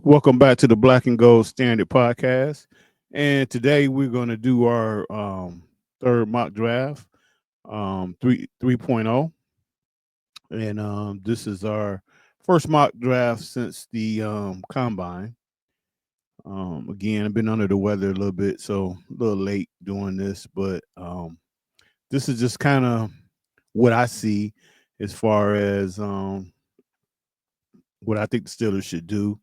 Welcome back to the Black and Gold Standard Podcast. And today we're going to do our third mock draft, 3.0. And this is our first mock draft since the combine. Again, I've been under the weather a little bit, so a little late doing this, but this is just kind of what I see as far as what I think the Steelers should do.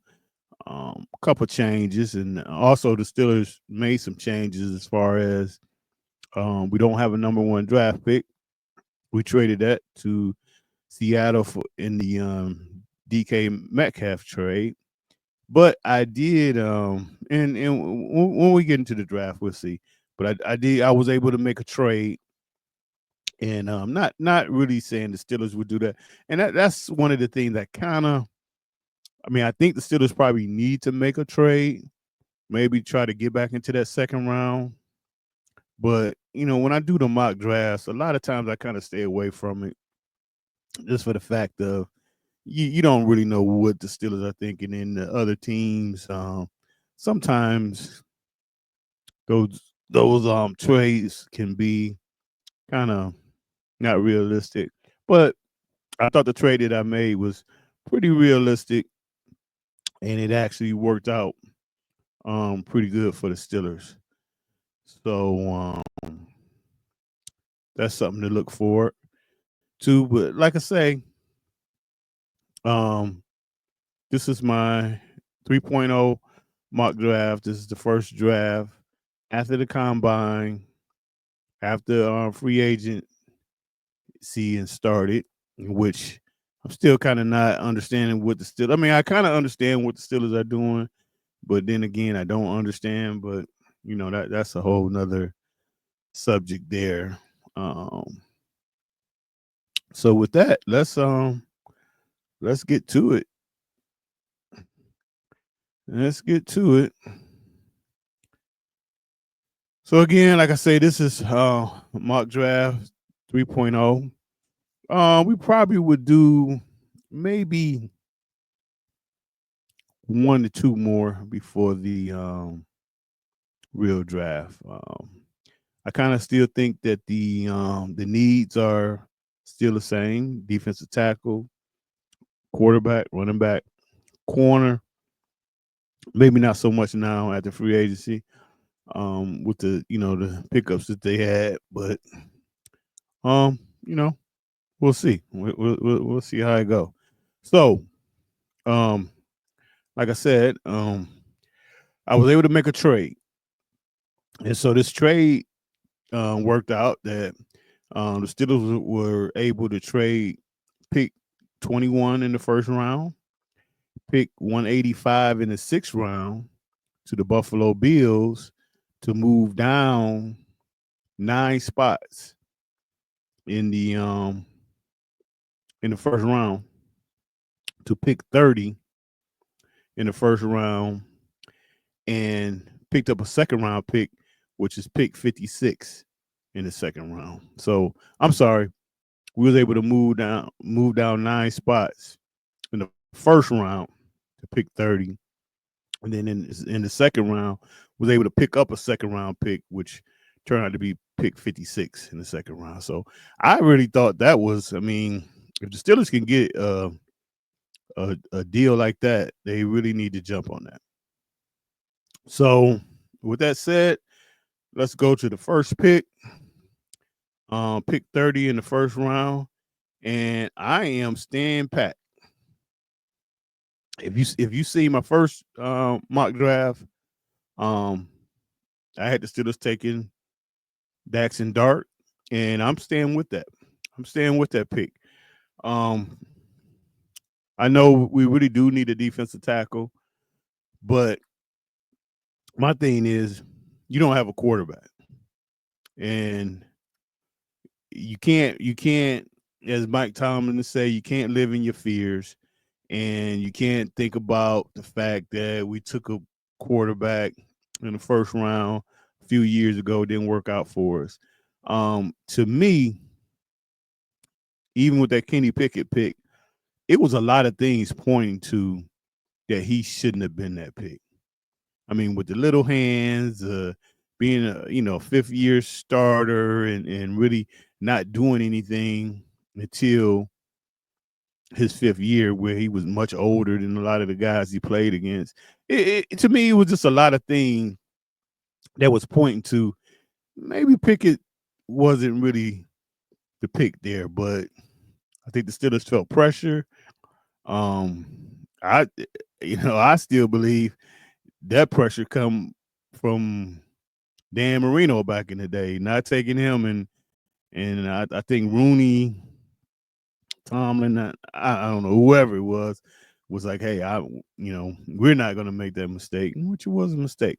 A couple changes, and also the Steelers made some changes as far as we don't have a number one draft pick. We traded that to Seattle in the DK Metcalf trade. But I did, and when we get into the draft, we'll see. But I was able to make a trade, and not really saying the Steelers would do that. And that's one of the things that kind of, I mean, I think the Steelers probably need to make a trade, maybe try to get back into that second round. But, when I do the mock drafts, a lot of times I kind of stay away from it just for the fact of you don't really know what the Steelers are thinking in the other teams. Sometimes those trades can be kind of not realistic. But I thought the trade that I made was pretty realistic, and it actually worked out pretty good for the Steelers. So that's something to look forward to. But like I say, um, this is my 3.0 mock draft. This is the first draft after the combine, after free agent season started, in which I'm still kind of not understanding what the Steelers. I mean, I kind of understand what the Steelers are doing, but then again, I don't understand. But that's a whole nother subject there. Um, so with that, let's get to it. Let's get to it. So again, like I say, this is mock draft 3.0. We probably would do maybe one to two more before the real draft. I kind of still think that the needs are still the same: defensive tackle, quarterback, running back, corner. Maybe not so much now at the free agency with the pickups that they had, but um you know we'll see. We'll see how it go. So um like I said, I was able to make a trade, and so this trade worked out that the Steelers were able to trade pick 21 in the first round, pick 185 in the sixth round to the Buffalo Bills to move down 9 spots in the first round to pick 30 in the first round, and picked up a second round pick, which is pick 56 in the second round. So I'm sorry, we was able to move down 9 spots in the first round to pick 30, and then in the second round was able to pick up a second round pick, which turned out to be pick 56 in the second round. So I really thought that was, I mean, if the Steelers can get a deal like that, they really need to jump on that. So with that said, let's go to the first pick. Pick 30 in the first round, and I am staying pat. If you see my first mock draft, um, I had the Steelers taking Dax and Dart, and I'm staying with that. I'm staying with that pick. Um, I know we really do need a defensive tackle, but my thing is you don't have a quarterback, and you can't, as Mike Tomlin say, you can't live in your fears, and you can't think about the fact that we took a quarterback in the first round a few years ago. It didn't work out for us. To me, even with that Kenny Pickett pick, it was a lot of things pointing to that he shouldn't have been that pick. I mean, with the little hands, being a fifth year starter and really not doing anything until his fifth year, where he was much older than a lot of the guys he played against. To me, it was just a lot of things that was pointing to maybe Pickett wasn't really the pick there, but I think the Steelers felt pressure. Um, I still believe that pressure come from Dan Marino back in the day, not taking him, and I think Rooney, Tomlin, I don't know, whoever it was like, hey, we're not going to make that mistake, which was a mistake.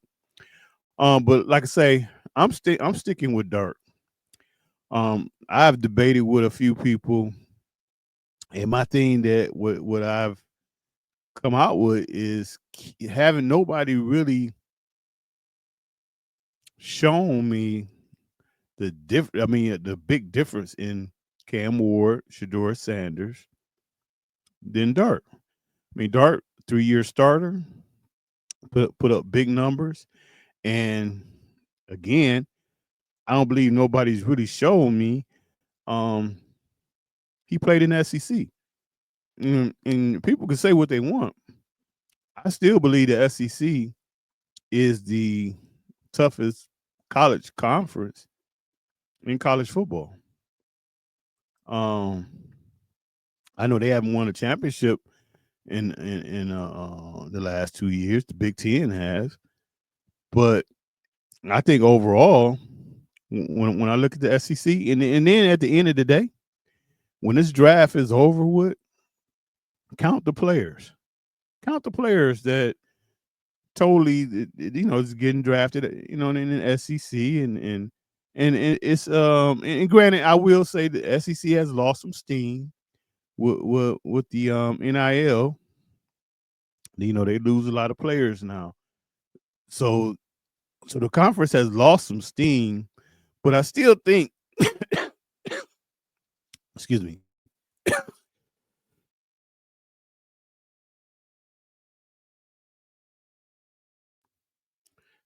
But like I say, I'm sticking with Dart. I've debated with a few people, and my thing that what I've come out with is having nobody really shown me the big difference in Cam Ward, Shedeur Sanders, than Dart. I mean, Dart, 3-year starter, put up big numbers, and again, I don't believe nobody's really shown me. Um, he played in the SEC, and people can say what they want. I still believe the SEC is the toughest college conference in college football. Um, I know they haven't won a championship in the last 2 years. The Big Ten has, but I think overall, when I look at the SEC, and then at the end of the day, when this draft is over with, count the players. Count the players that totally is getting drafted, in the SEC, and it's and granted, I will say the SEC has lost some steam with the NIL. They lose a lot of players now. So the conference has lost some steam, but I still think excuse me.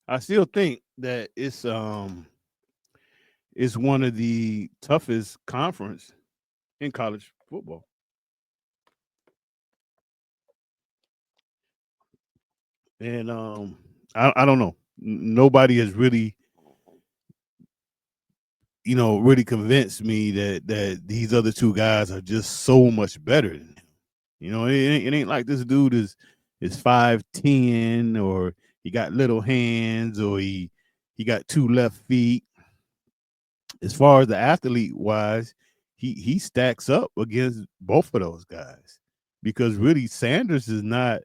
I still think that it's one of the toughest conference in college football. And I don't know. Nobody has really, really convinced me that these other two guys are just so much better than him. It ain't like this dude is 5'10", or he got little hands, or he got two left feet. As far as the athlete wise, he stacks up against both of those guys, because really Sanders is not.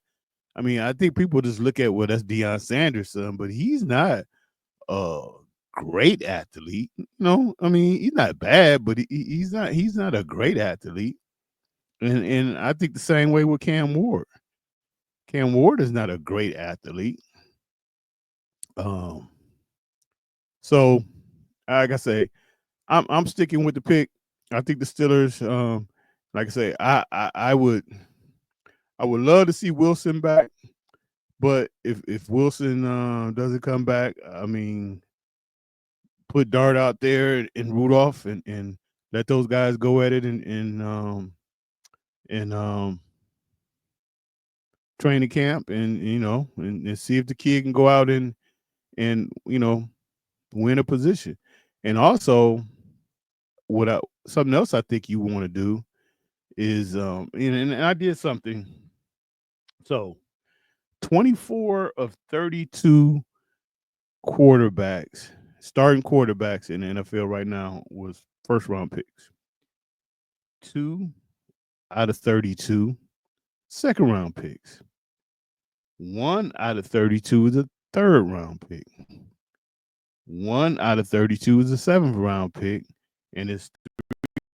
I mean, I think people just look at, well, that's Deion Sanders' son, but he's not a great athlete. I mean, he's not bad, but he's not a great athlete. And I think the same way with Cam Ward. Cam Ward is not a great athlete. Um, so like I say, I'm sticking with the pick. I think the Steelers. Like I say, I would love to see Wilson back, but if Wilson doesn't come back, I mean, put Dart out there and Rudolph, and let those guys go at it in training camp, and see if the kid can go out and win a position. And also, something else I think you want to do is and I did something. So 24 of 32 quarterbacks, starting quarterbacks in the NFL right now, was first round picks. 2 out of 32 second round picks. 1 out of 32 is a third round pick. 1 out of 32 is a seventh round pick. And it's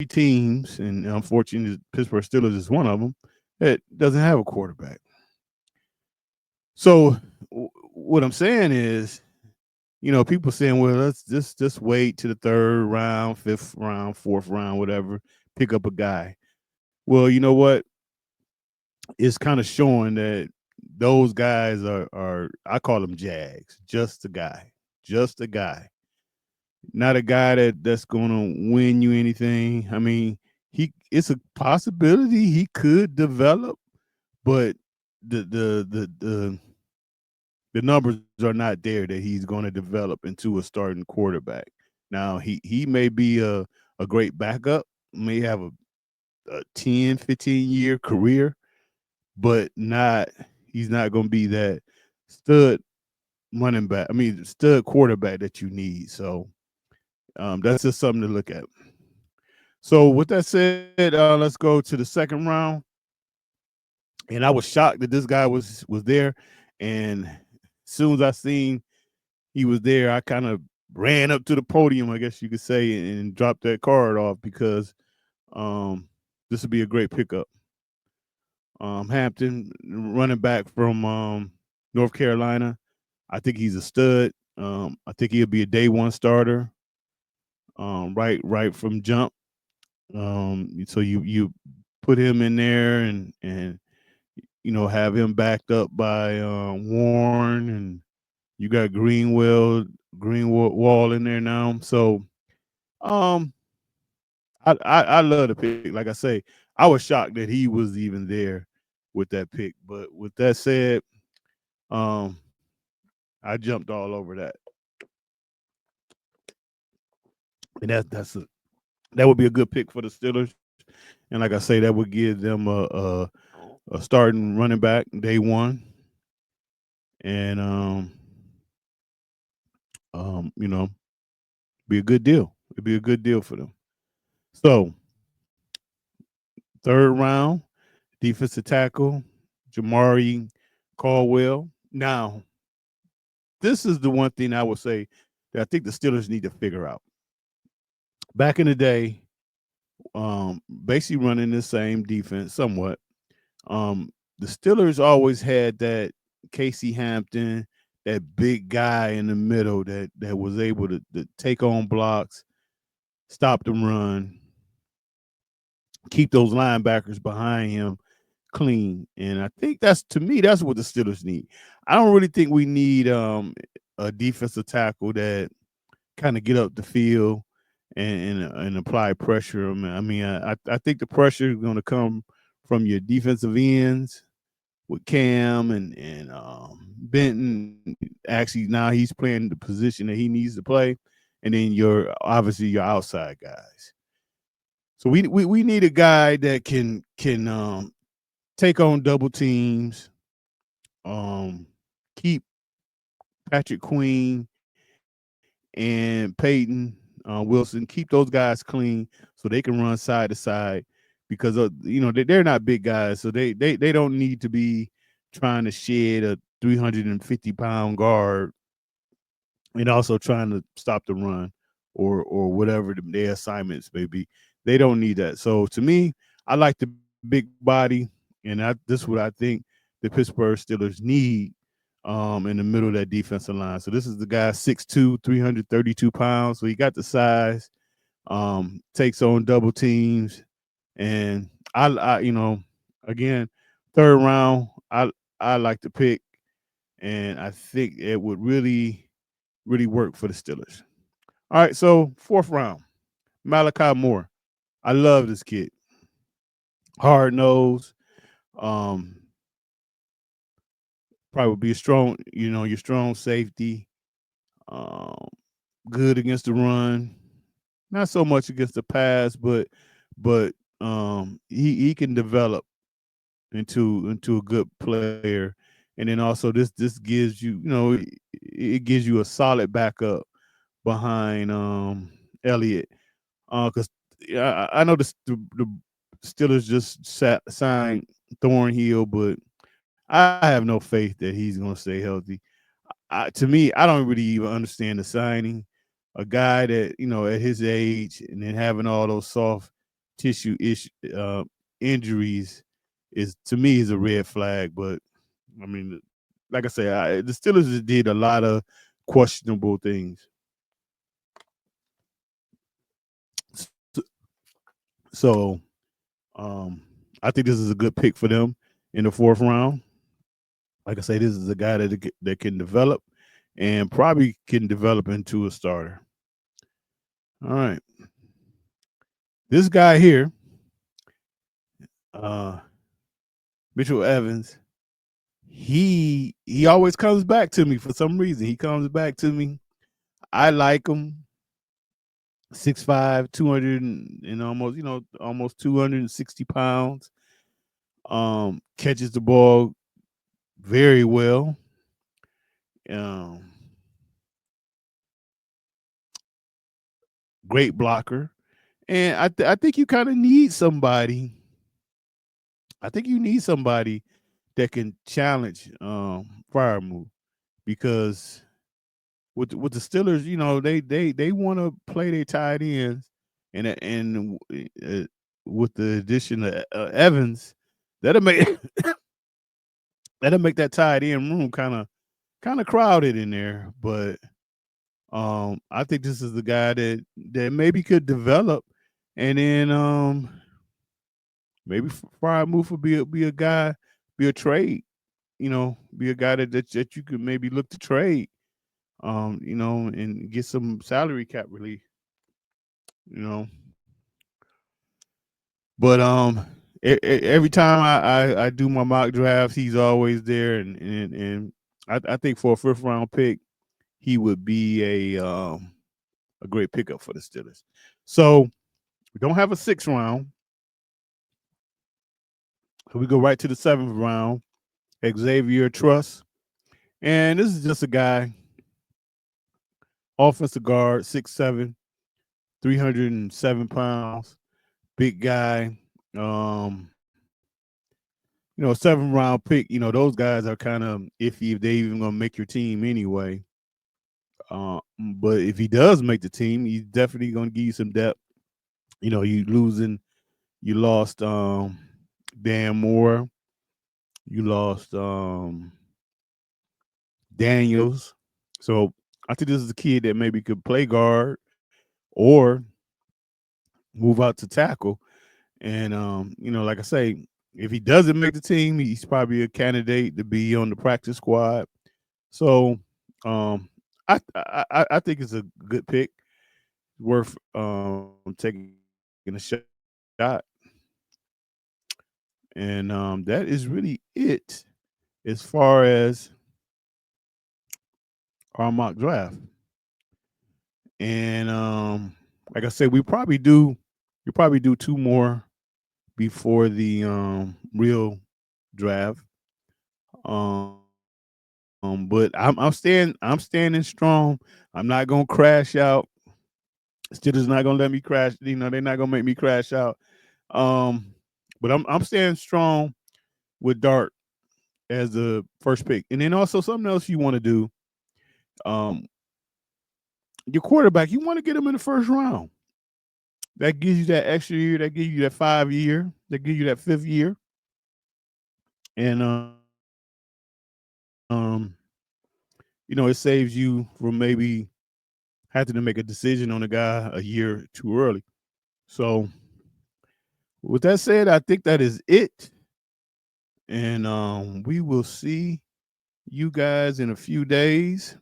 3 teams, and unfortunately, the Pittsburgh Steelers is one of them, that doesn't have a quarterback. So what I'm saying is, people saying, well, let's just wait to the third round, fifth round, fourth round, whatever, pick up a guy. Well, you know what? It's kind of showing that those guys are I call them Jags. Just a guy. Just a guy. Not a guy that's gonna win you anything. I mean, it's a possibility he could develop, but the numbers are not there that he's going to develop into a starting quarterback. Now he may be a great backup, may have a 10, 15-year career, but not he's not going to be that stud running back. I mean, stud quarterback that you need. So that's just something to look at. So with that said, let's go to the second round. And I was shocked that this guy was there. And as soon as I seen he was there, I kind of ran up to the podium, I guess you could say, and dropped that card off because this would be a great pickup. Hampton, running back from North Carolina. I think he's a stud. I think he'll be a day one starter. Right from jump. So you put him in there and have him backed up by Warren, and you got Greenwall in there now. So um, I love the pick. Like I say, I was shocked that he was even there with that pick. But with that said, um, I jumped all over that, and that would be a good pick for the Steelers. And like I say, that would give them a starting running back day one, and you know, be a good deal. It'd be a good deal for them. So third round, defensive tackle, Jamari Caldwell. Now, this is the one thing I would say that I think the Steelers need to figure out. Back in the day, basically running the same defense somewhat. The Steelers always had that Casey Hampton, that big guy in the middle that was able to take on blocks, stop the run, keep those linebackers behind him clean. And I think that's, to me, that's what the Steelers need. I don't really think we need a defensive tackle that kind of get up the field and apply pressure. I mean, I think the pressure is going to come from your defensive ends with Cam and Benton. Actually, now he's playing the position that he needs to play, and then obviously your outside guys. So we need a guy that can take on double teams, keep Patrick Queen and Peyton Wilson, keep those guys clean so they can run side to side, because they're not big guys, so they don't need to be trying to shed a 350-pound guard and also trying to stop the run or whatever their assignments may be. They don't need that. So to me, I like the big body, and this is what I think the Pittsburgh Steelers need in the middle of that defensive line. So this is the guy 6'2", 332 pounds. So he got the size, takes on double teams, and again, third round, I like to pick, and I think it would really really work for the Steelers. All right, so fourth round, Malachi Moore. I love this kid. Hard nose. Um, Probably be a strong, your strong safety. Um, Good against the run. Not so much against the pass, but he can develop into a good player. And then also this gives it gives you a solid backup behind Elliott. Because I know the Steelers just signed Thornhill, but I have no faith that he's going to stay healthy. To me, I don't really even understand the signing. A guy that at his age and then having all those soft tissue injuries is, to me, is a red flag. But I mean, like I say, the Steelers did a lot of questionable things. So I think this is a good pick for them in the fourth round. like I say, this is a guy that can develop and probably can develop into a starter. All right, this guy here, uh, Mitchell Evans, he always comes back to me for some reason. He comes back to me. I like him. 6'5", 200 and almost, almost 260 pounds. Catches the ball very well. Um, Great blocker. And I think you kind of need somebody. I think you need somebody that can challenge Firemove, because with the Steelers, they want to play their tight ends, and with the addition of Evans, that'll make that'll make that tight end room kind of crowded in there. But I think this is the guy that maybe could develop, and then maybe Firemove would be a guy, be a trade, be a guy that you could maybe look to trade, and get some salary cap relief, you know. But every time I do my mock drafts, he's always there, and I think for a first round pick, he would be a great pickup for the Steelers. So we don't have a sixth round, so we go right to the seventh round. Xavier Truss, and this is just a guy, offensive guard, 6'7", 307 pounds, big guy. Um, 7th round pick. Those guys are kind of iffy if they even gonna make your team anyway. But if he does make the team, he's definitely gonna give you some depth. You lost Dan Moore, you lost Daniels. So I think this is a kid that maybe could play guard or move out to tackle. And like I say, if he doesn't make the team, he's probably a candidate to be on the practice squad. So I think it's a good pick, worth taking a shot. And that is really it as far as our mock draft. And like I said, we probably do two more before the real draft. But I'm standing strong. I'm not gonna crash out. Steelers not gonna let me crash. They're not gonna make me crash out. Um, but I'm staying strong with Dart as the first pick, and then also something else you want to do. Um, your quarterback, you want to get him in the first round. That gives you that extra year. That gives you that 5 year. That gives you that 5th year, and it saves you from maybe having to make a decision on a guy a year too early. So, with that said, I think that is it. And we will see you guys in a few days.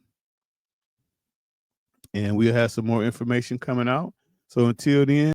And we'll have some more information coming out. So until then,